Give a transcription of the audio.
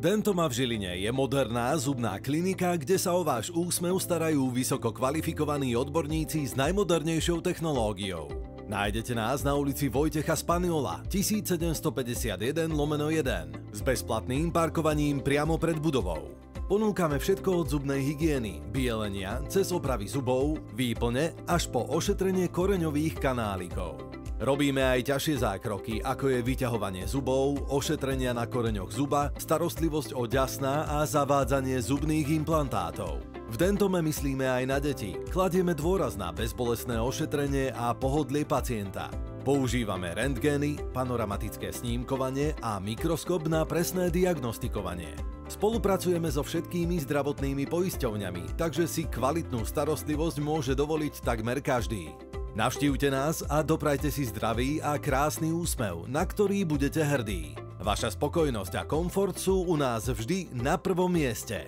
Dentoma v Žiline je moderná zubná klinika, kde sa o váš úsmev starajú vysoko kvalifikovaní odborníci s najmodernejšou technológiou. Nájdete nás na ulici Vojtecha Spaniola 1751/1 s bezplatným parkovaním priamo pred budovou. Ponúkame všetko od zubnej hygieny, bielenia, cez opravy zubov, výplne až po ošetrenie koreňových kanálikov. Robíme aj ťažšie zákroky, ako je vyťahovanie zubov, ošetrenia na koreňoch zuba, starostlivosť o ďasná a zavádzanie zubných implantátov. V Dentome myslíme aj na deti. Kladieme dôraz na bezbolestné ošetrenie a pohodlie pacienta. Používame rentgeny, panoramatické snímkovanie a mikroskop na presné diagnostikovanie. Spolupracujeme so všetkými zdravotnými poisťovňami, takže si kvalitnú starostlivosť môže dovoliť takmer každý. Navštívte nás a doprajte si zdravý a krásny úsmev, na ktorý budete hrdí. Vaša spokojnosť a komfort sú u nás vždy na prvom mieste.